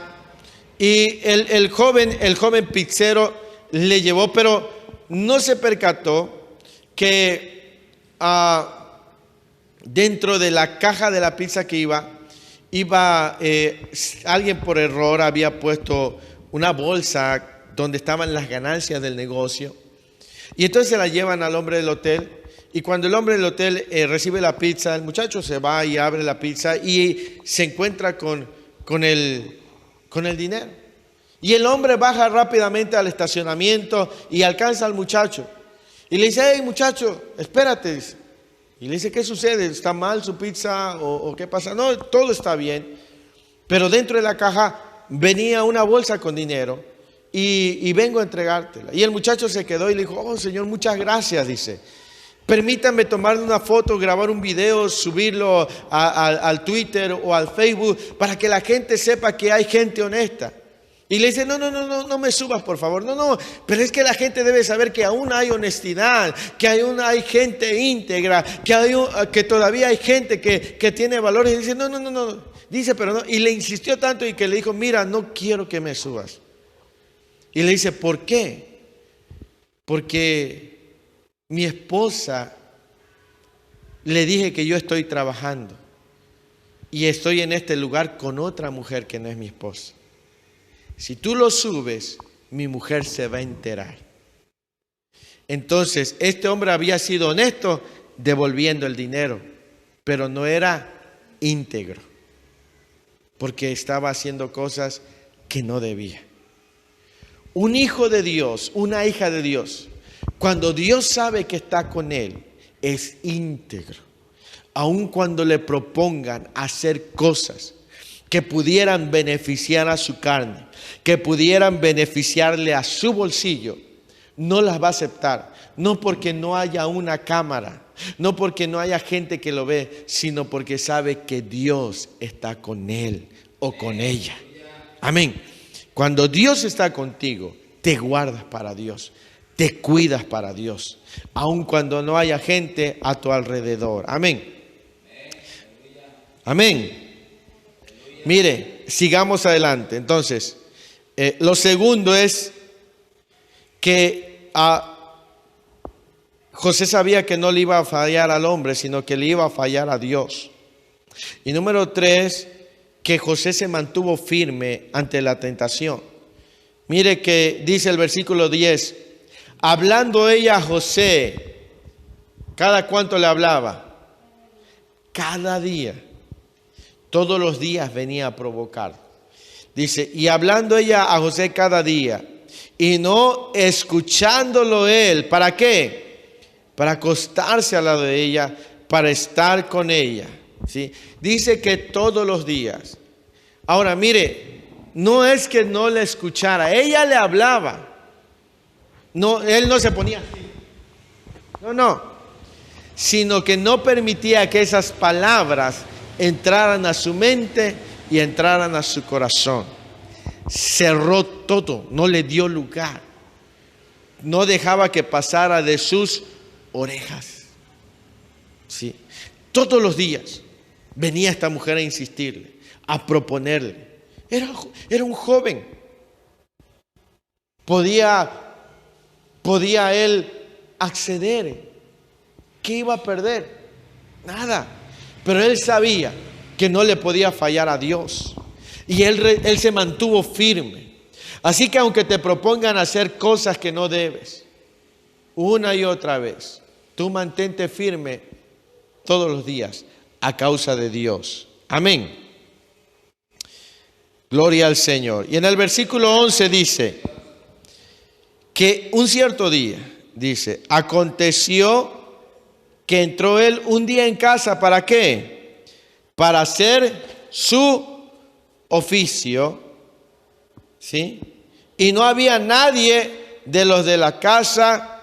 y el joven pizzero le llevó, pero no se percató que dentro de la caja de la pizza que iba alguien por error había puesto una bolsa donde estaban las ganancias del negocio. Y entonces se la llevan al hombre del hotel. Y cuando el hombre del hotel recibe la pizza, el muchacho se va y abre la pizza y se encuentra con con el dinero. Y el hombre baja rápidamente al estacionamiento y alcanza al muchacho. Y le dice, hey muchacho, espérate. Dice. Y le dice, ¿qué sucede? ¿Está mal su pizza o qué pasa? No, todo está bien. Pero dentro de la caja venía una bolsa con dinero y vengo a entregártela. Y el muchacho se quedó y le dijo, oh Señor, muchas gracias, dice. Permítame tomarle una foto, grabar un video, subirlo al Twitter o al Facebook para que la gente sepa que hay gente honesta. Y le dice, no me subas por favor, no, pero es que la gente debe saber que aún hay honestidad, que aún hay gente íntegra, que todavía hay gente que tiene valores. Y dice, no, dice, pero no. Y le insistió tanto y que le dijo, mira, no quiero que me subas. Y le dice, ¿por qué? Porque mi esposa le dije que yo estoy trabajando y estoy en este lugar con otra mujer que no es mi esposa. Si tú lo subes, mi mujer se va a enterar. Entonces, este hombre había sido honesto devolviendo el dinero, pero no era íntegro, porque estaba haciendo cosas que no debía. Un hijo de Dios, una hija de Dios, cuando Dios sabe que está con él, es íntegro. Aun cuando le propongan hacer cosas que pudieran beneficiar a su carne, que pudieran beneficiarle a su bolsillo, no las va a aceptar. No porque no haya una cámara, no porque no haya gente que lo ve, sino porque sabe que Dios está con él o con ella. Amén. Cuando Dios está contigo, te guardas para Dios, te cuidas para Dios, aun cuando no haya gente a tu alrededor. Amén. Amén. Mire, sigamos adelante. Entonces, lo segundo es que José sabía que no le iba a fallar al hombre, sino que le iba a fallar a Dios. Y número 3, que José se mantuvo firme ante la tentación. Mire que dice el versículo 10, hablando ella a José, ¿cada cuánto le hablaba? Cada día. Todos los días venía a provocar. Dice, y hablando ella a José cada día, y no escuchándolo él, ¿para qué? Para acostarse al lado de ella, para estar con ella. ¿Sí? Dice que todos los días. Ahora mire, no es que no le escuchara, ella le hablaba. No, él no se ponía así. No. Sino que no permitía que esas palabras entraran a su mente y entraran a su corazón. Cerró todo, no le dio lugar. No dejaba que pasara de sus orejas. Sí. Todos los días venía esta mujer a insistirle, a proponerle. Era un joven. Podía él acceder. ¿Qué iba a perder? Nada. Pero él sabía que no le podía fallar a Dios. Y él se mantuvo firme. Así que aunque te propongan hacer cosas que no debes, una y otra vez, tú mantente firme todos los días a causa de Dios. Amén. Gloria al Señor. Y en el versículo 11 dice que un cierto día, dice, aconteció que entró él un día en casa, ¿para qué? Para hacer su oficio, ¿sí? Y no había nadie de los de la casa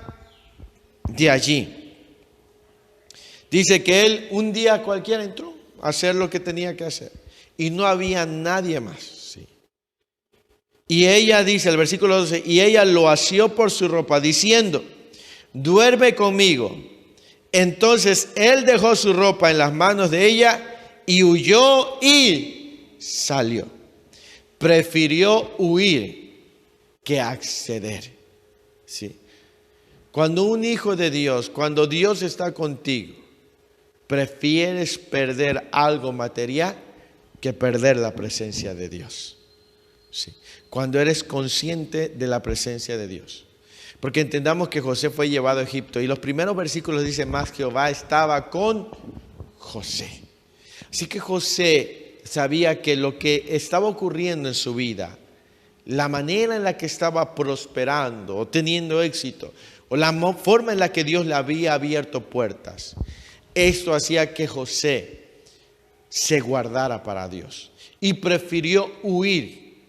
de allí. Dice que él un día cualquiera entró a hacer lo que tenía que hacer y no había nadie más, ¿sí? Y ella dice, el versículo 12, y ella lo asió por su ropa diciendo, duerme conmigo. Entonces él dejó su ropa en las manos de ella y huyó y salió. Prefirió huir que acceder. ¿Sí? Cuando un hijo de Dios, cuando Dios está contigo, prefieres perder algo material que perder la presencia de Dios. ¿Sí? Cuando eres consciente de la presencia de Dios. Porque entendamos que José fue llevado a Egipto y los primeros versículos dicen más, Jehová estaba con José. Así que José sabía que lo que estaba ocurriendo en su vida, la manera en la que estaba prosperando o teniendo éxito, o la forma en la que Dios le había abierto puertas, esto hacía que José se guardara para Dios y prefirió huir,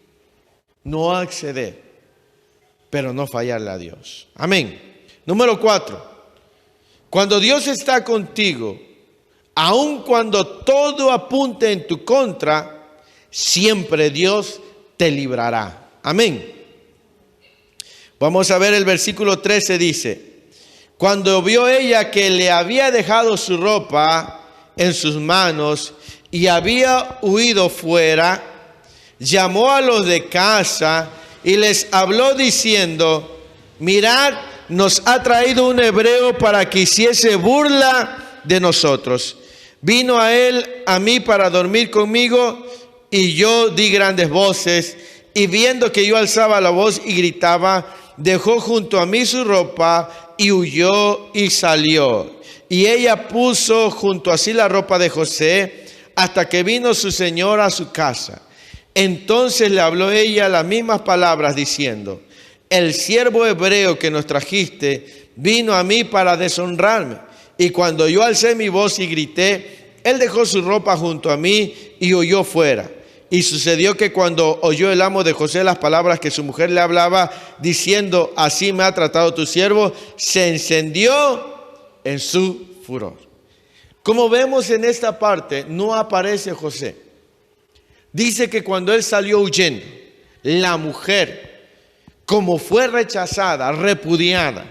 no acceder, pero no fallarle a Dios. Amén. Número 4. Cuando Dios está contigo, aun cuando todo apunte en tu contra, siempre Dios te librará. Amén. Vamos a ver el versículo 13, dice: cuando vio ella que le había dejado su ropa en sus manos y había huido fuera, llamó a los de casa y les habló diciendo: mirad, nos ha traído un hebreo para que hiciese burla de nosotros. Vino a mí para dormir conmigo, y yo di grandes voces, y viendo que yo alzaba la voz y gritaba, dejó junto a mí su ropa y huyó y salió. Y ella puso junto a sí la ropa de José hasta que vino su señor a su casa. Entonces le habló ella las mismas palabras diciendo: el siervo hebreo que nos trajiste vino a mí para deshonrarme. Y cuando yo alcé mi voz y grité, él dejó su ropa junto a mí y huyó fuera. Y sucedió que cuando oyó el amo de José las palabras que su mujer le hablaba, diciendo: así me ha tratado tu siervo, se encendió en su furor. Como vemos en esta parte, no aparece José. Dice que cuando él salió huyendo, la mujer, como fue rechazada, repudiada,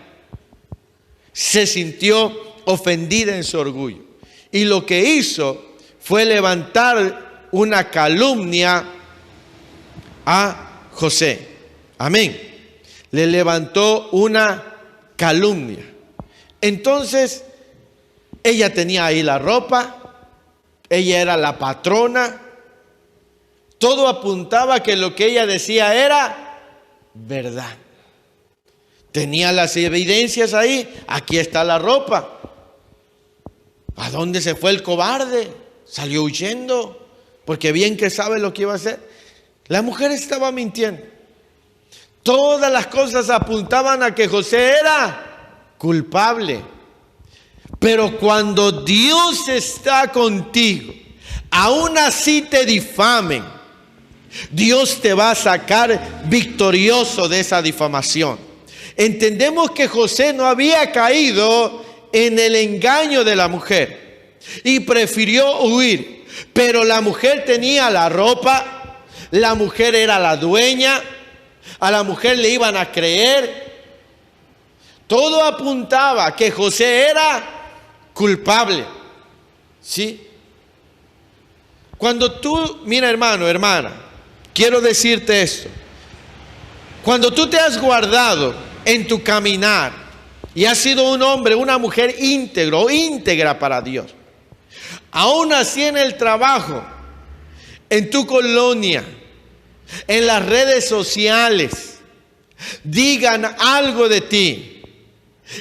se sintió ofendida en su orgullo. Y lo que hizo fue levantar una calumnia a José. Amén. Le levantó una calumnia. Entonces, ella tenía ahí la ropa, ella era la patrona. Todo apuntaba que lo que ella decía era verdad. Tenía las evidencias ahí. Aquí está la ropa. ¿A dónde se fue el cobarde? Salió huyendo, porque bien que sabe lo que iba a hacer. La mujer estaba mintiendo. Todas las cosas apuntaban a que José era culpable. Pero cuando Dios está contigo, aún así te difamen, Dios te va a sacar victorioso de esa difamación. Entendemos que José no había caído en el engaño de la mujer y prefirió huir. Pero la mujer tenía la ropa, la mujer era la dueña, a la mujer le iban a creer. Todo apuntaba a que José era culpable. ¿Sí? Cuando tú, mira hermano, hermana, quiero decirte esto. Cuando tú te has guardado en tu caminar y has sido un hombre, una mujer íntegro o íntegra para Dios, aún así en el trabajo, en tu colonia, en las redes sociales, digan algo de ti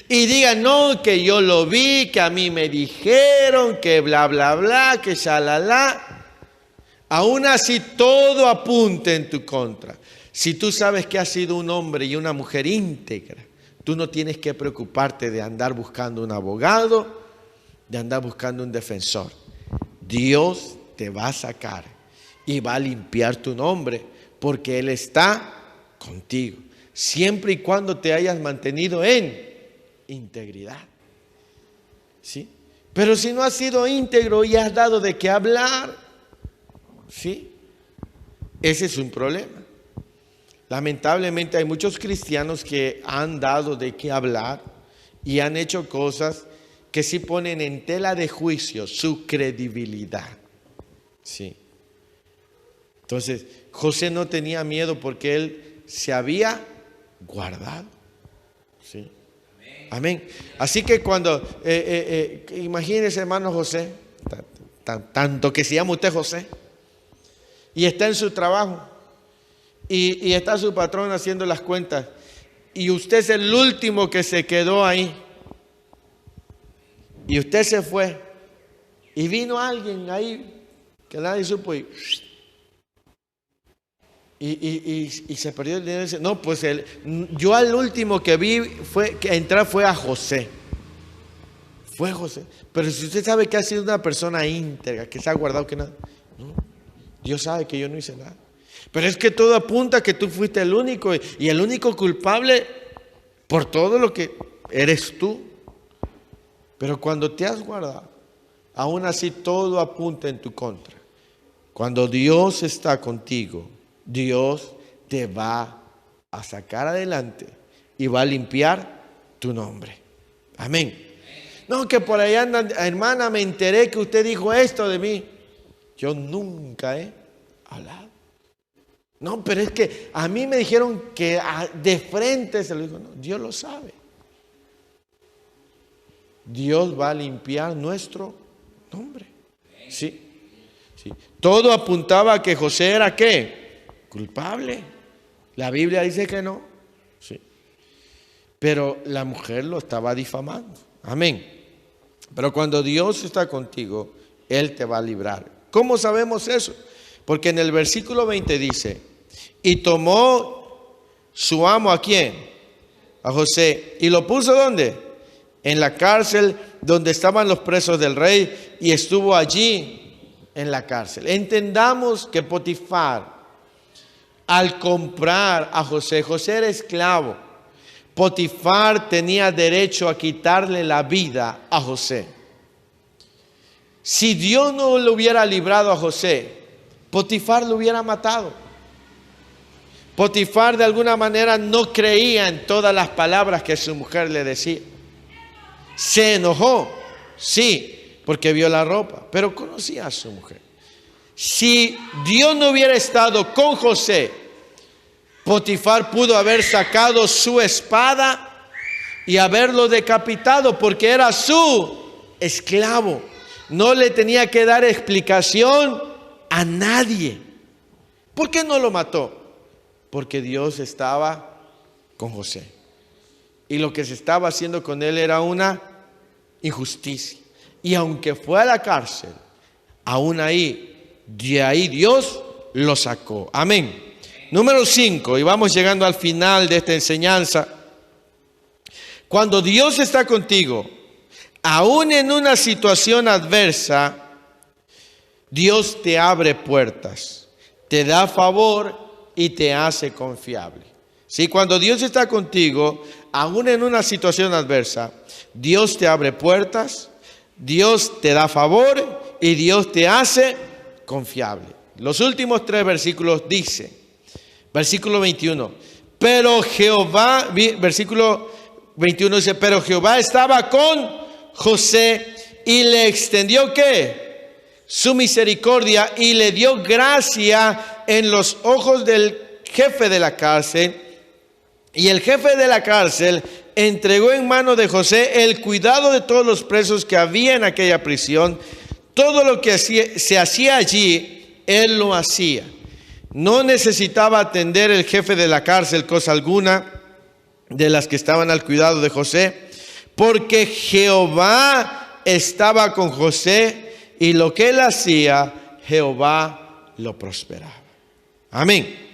y digan: no, que yo lo vi, que a mí me dijeron, que bla, bla, bla, que shalala. Aún así todo apunta en tu contra. Si tú sabes que has sido un hombre y una mujer íntegra, tú no tienes que preocuparte de andar buscando un abogado, de andar buscando un defensor. Dios te va a sacar y va a limpiar tu nombre, porque Él está contigo, siempre y cuando te hayas mantenido en integridad. ¿Sí? Pero si no has sido íntegro y has dado de qué hablar, ¿sí? Ese es un problema. Lamentablemente hay muchos cristianos que han dado de qué hablar y han hecho cosas que sí ponen en tela de juicio su credibilidad. Sí. Entonces, José no tenía miedo porque él se había guardado. Sí. Amén. Así que cuando, imagínese, hermano José, tanto que se llama usted José, y está en su trabajo, y está su patrón haciendo las cuentas, y usted es el último que se quedó ahí, y usted se fue, y vino alguien ahí que nadie supo y se perdió el dinero. No, pues yo al último que vi entrar fue a José. Fue José. Pero si usted sabe que ha sido una persona íntegra, que se ha guardado que nada, no, Dios sabe que yo no hice nada. Pero es que todo apunta a que tú fuiste el único y el único culpable por todo lo que eres tú. Pero cuando te has guardado, aún así todo apunta en tu contra. Cuando Dios está contigo, Dios te va a sacar adelante y va a limpiar tu nombre. Amén. No, que por ahí andan, hermana, me enteré que usted dijo esto de mí. Yo nunca he hablado. No, pero es que a mí me dijeron que de frente se lo dijo. No, Dios lo sabe. Dios va a limpiar nuestro nombre. Sí. Sí. Todo apuntaba a que José era ¿qué? Culpable. La Biblia dice que no. Sí. Pero la mujer lo estaba difamando. Amén. Pero cuando Dios está contigo, Él te va a librar. ¿Cómo sabemos eso? Porque en el versículo 20 dice, y tomó su amo ¿a quién? A José. ¿Y lo puso dónde? En la cárcel donde estaban los presos del rey, y estuvo allí en la cárcel. Entendamos que Potifar, al comprar a José, José era esclavo. Potifar tenía derecho a quitarle la vida a José. Si Dios no le hubiera librado a José, Potifar lo hubiera matado. Potifar de alguna manera no creía en todas las palabras que su mujer le decía. Se enojó, sí, porque vio la ropa, pero conocía a su mujer. Si Dios no hubiera estado con José, Potifar pudo haber sacado su espada y haberlo decapitado porque era su esclavo. No le tenía que dar explicación a nadie. ¿Por qué no lo mató? Porque Dios estaba con José. Y lo que se estaba haciendo con él era una injusticia. Y aunque fue a la cárcel, aún de ahí Dios lo sacó. Amén. Número 5, y vamos llegando al final de esta enseñanza. Cuando Dios está contigo, aún en una situación adversa, Dios te abre puertas, te da favor y te hace confiable. Sí, cuando Dios está contigo, aún en una situación adversa, Dios te abre puertas, Dios te da favor y Dios te hace confiable. Los últimos 3 versículos dice, versículo 21, pero Jehová, versículo 21 dice, pero Jehová estaba con José y le extendió ¿qué? Su misericordia y le dio gracia en los ojos del jefe de la cárcel. Y el jefe de la cárcel entregó en mano de José el cuidado de todos los presos que había en aquella prisión. Todo lo que se hacía allí, él lo hacía. No necesitaba atender el jefe de la cárcel cosa alguna de las que estaban al cuidado de José, porque Jehová estaba con José y lo que él hacía, Jehová lo prosperaba. Amén.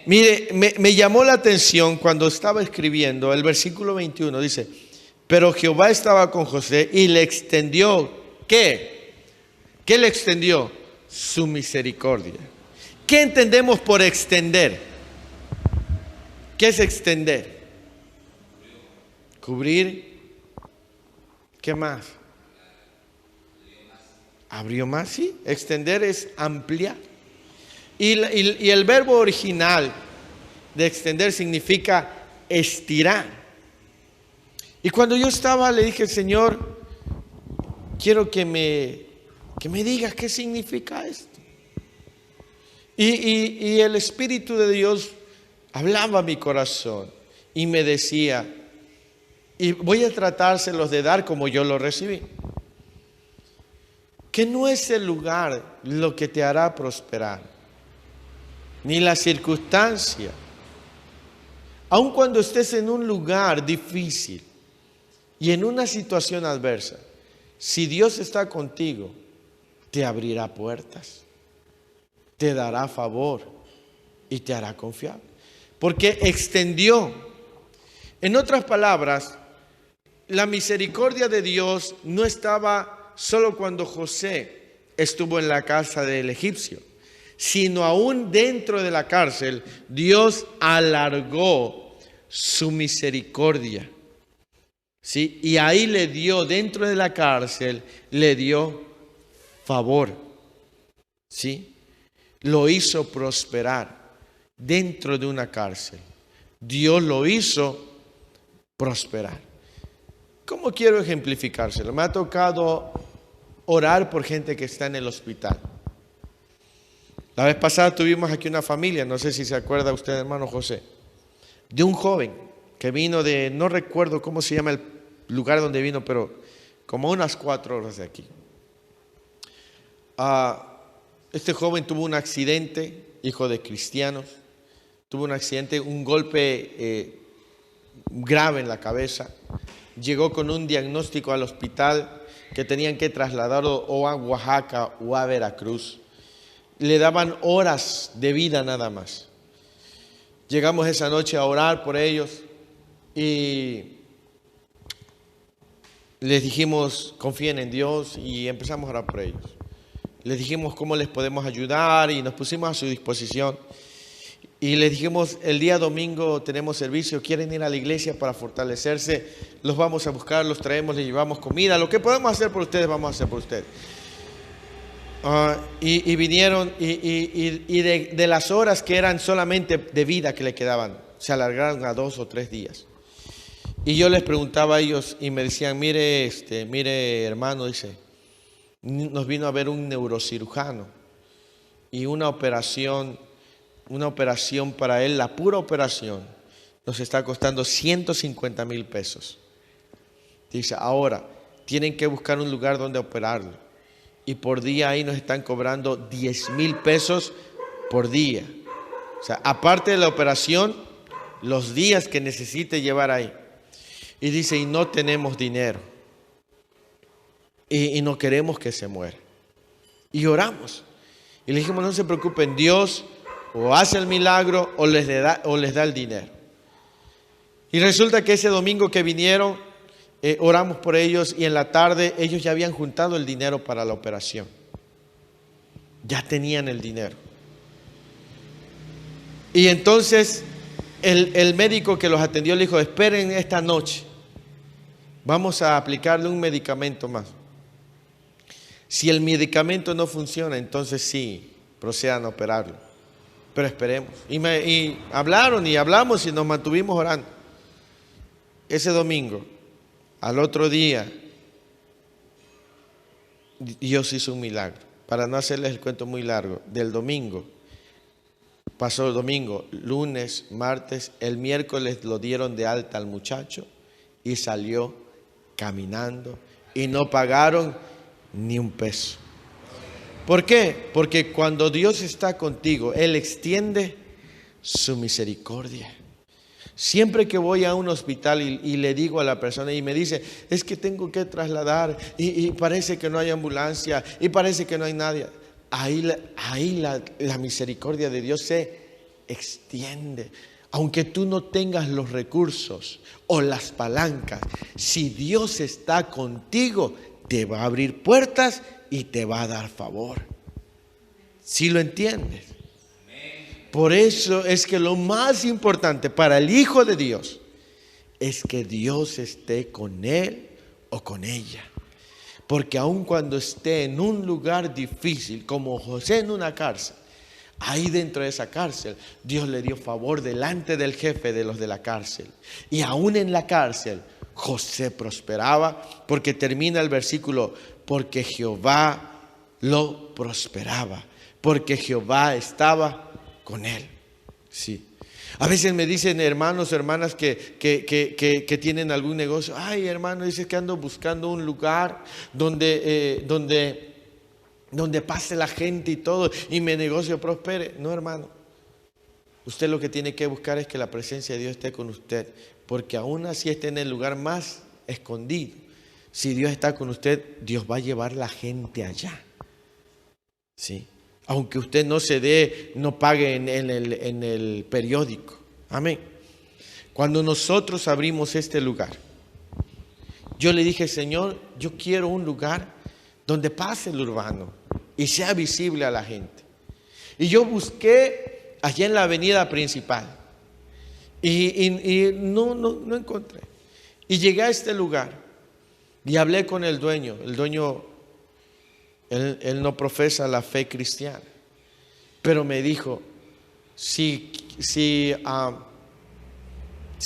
Mire, me llamó la atención cuando estaba escribiendo el versículo 21, dice, pero Jehová estaba con José y le extendió, ¿qué? ¿Qué le extendió? Su misericordia. ¿Qué entendemos por extender? ¿Qué es extender? Cubrir. ¿Qué más? Abrió más, sí. Extender es ampliar. Y el verbo original de extender significa estirar. Y cuando yo estaba, le dije, Señor, quiero que me digas qué significa esto. Y el Espíritu de Dios hablaba a mi corazón y me decía, y voy a tratárselos de dar como yo lo recibí, que no es el lugar lo que te hará prosperar, ni la circunstancia. Aun cuando estés en un lugar difícil y en una situación adversa, si Dios está contigo, te abrirá puertas, te dará favor y te hará confiar. Porque extendió. En otras palabras, la misericordia de Dios no estaba solo cuando José estuvo en la casa del egipcio, sino aún dentro de la cárcel, Dios alargó su misericordia. ¿Sí? Y ahí le dio, dentro de la cárcel, le dio favor. ¿Sí? Lo hizo prosperar dentro de una cárcel. Dios lo hizo prosperar. ¿Cómo quiero ejemplificárselo? Me ha tocado orar por gente que está en el hospital. La vez pasada tuvimos aquí una familia, no sé si se acuerda usted, hermano José, de un joven que vino de, no recuerdo cómo se llama el lugar donde vino, pero como unas 4 horas de aquí. Este joven tuvo un accidente, hijo de cristianos, tuvo un accidente, un golpe grave en la cabeza. Llegó con un diagnóstico al hospital que tenían que trasladarlo o a Oaxaca o a Veracruz. Le daban horas de vida nada más. Llegamos esa noche a orar por ellos y les dijimos, confíen en Dios, y empezamos a orar por ellos. Les dijimos cómo les podemos ayudar y nos pusimos a su disposición. Y les dijimos, el día domingo tenemos servicio, quieren ir a la iglesia para fortalecerse, los vamos a buscar, los traemos, les llevamos comida, lo que podemos hacer por ustedes, vamos a hacer por ustedes. Y vinieron y de las horas que eran solamente de vida que le quedaban, se alargaron a 2 o 3 días. Y yo les preguntaba a ellos y me decían, mire hermano, dice, nos vino a ver un neurocirujano y una operación para él, la pura operación, nos está costando 150,000 pesos. Dice, ahora tienen que buscar un lugar donde operarlo. Y por día ahí nos están cobrando 10,000 pesos por día. O sea, aparte de la operación, los días que necesite llevar ahí. Y dice, y no tenemos dinero. Y no queremos que se muera. Y oramos. Y le dijimos, no se preocupen, Dios o hace el milagro o les da el dinero. Y resulta que ese domingo que vinieron, oramos por ellos y en la tarde ellos ya habían juntado el dinero para la operación. Ya tenían el dinero. Y entonces el médico que los atendió le dijo, esperen esta noche, vamos a aplicarle un medicamento más. Si el medicamento no funciona, entonces sí, procedan a operarlo. Pero esperemos. Y hablaron y hablamos y nos mantuvimos orando. Ese domingo, al otro día, Dios hizo un milagro. Para no hacerles el cuento muy largo, del domingo, pasó el domingo, lunes, martes, el miércoles lo dieron de alta al muchacho y salió caminando y no pagaron ni un peso. ¿Por qué? Porque cuando Dios está contigo, Él extiende su misericordia. Siempre que voy a un hospital y le digo a la persona y me dice, es que tengo que trasladar y parece que no hay ambulancia y parece que no hay nadie. Ahí la misericordia de Dios se extiende. Aunque tú no tengas los recursos o las palancas, si Dios está contigo, te va a abrir puertas y te va a dar favor. ¿Sí lo entiendes? Por eso es que lo más importante para el Hijo de Dios es que Dios esté con él o con ella. Porque aun cuando esté en un lugar difícil, como José en una cárcel, ahí dentro de esa cárcel, Dios le dio favor delante del jefe de los de la cárcel. Y aún en la cárcel, José prosperaba, porque termina el versículo, porque Jehová lo prosperaba, porque Jehová estaba con él. Sí. A veces me dicen hermanos, hermanas que tienen algún negocio. Ay, hermano, dice que ando buscando un lugar donde pase la gente y todo y mi negocio prospere. No, hermano. Usted lo que tiene que buscar es que la presencia de Dios esté con usted, porque aún así esté en el lugar más escondido. Si Dios está con usted, Dios va a llevar la gente allá. Sí. Aunque usted no pague en el periódico. Amén. Cuando nosotros abrimos este lugar, yo le dije, Señor, yo quiero un lugar donde pase el urbano y sea visible a la gente. Y yo busqué allá en la avenida principal y no encontré. Y llegué a este lugar y hablé con el dueño. El dueño, él no profesa la fe cristiana, pero me dijo, si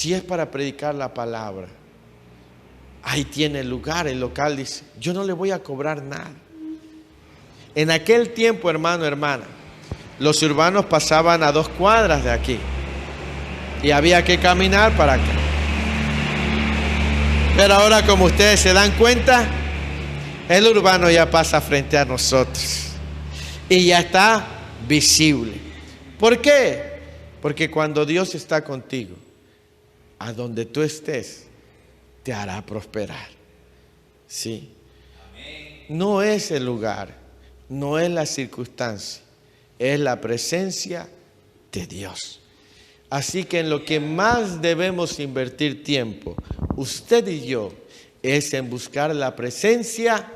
es para predicar la palabra, ahí tiene el lugar, el local. Dice, yo no le voy a cobrar nada. En aquel tiempo, hermano, hermana, los urbanos pasaban a 2 cuadras de aquí y había que caminar para acá. Pero ahora, como ustedes se dan cuenta, el urbano ya pasa frente a nosotros y ya está visible. ¿Por qué? Porque cuando Dios está contigo, a donde tú estés, te hará prosperar. Sí. No es el lugar, no es la circunstancia, es la presencia de Dios. Así que en lo que más debemos invertir tiempo, usted y yo, es en buscar la presencia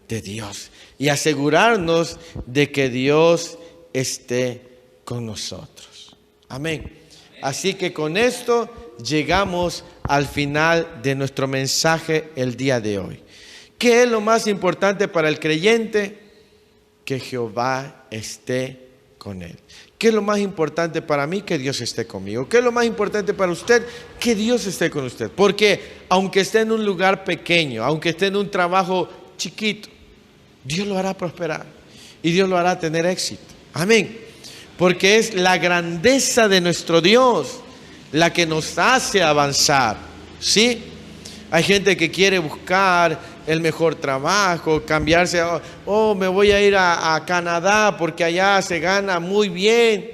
de Dios y asegurarnos de que Dios esté con nosotros. Amén. Así que con esto llegamos al final de nuestro mensaje el día de hoy. ¿Qué es lo más importante para el creyente? Que Jehová esté con él. ¿Qué es lo más importante para mí? Que Dios esté conmigo. ¿Qué es lo más importante para usted? Que Dios esté con usted. Porque aunque esté en un lugar pequeño, aunque esté en un trabajo chiquito, Dios lo hará prosperar y Dios lo hará tener éxito. Amén. Porque es la grandeza de nuestro Dios la que nos hace avanzar. ¿Sí? Hay gente que quiere buscar el mejor trabajo, cambiarse. Me voy a ir a Canadá porque allá se gana muy bien.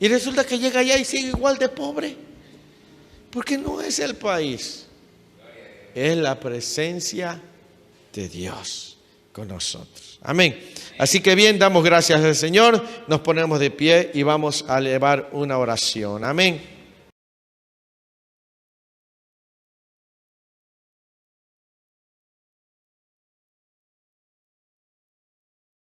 Y resulta que llega allá y sigue igual de pobre. Porque no es el país, es la presencia de Dios con nosotros. Amén. Así que bien, damos gracias al Señor, nos ponemos de pie y vamos a elevar una oración. Amén.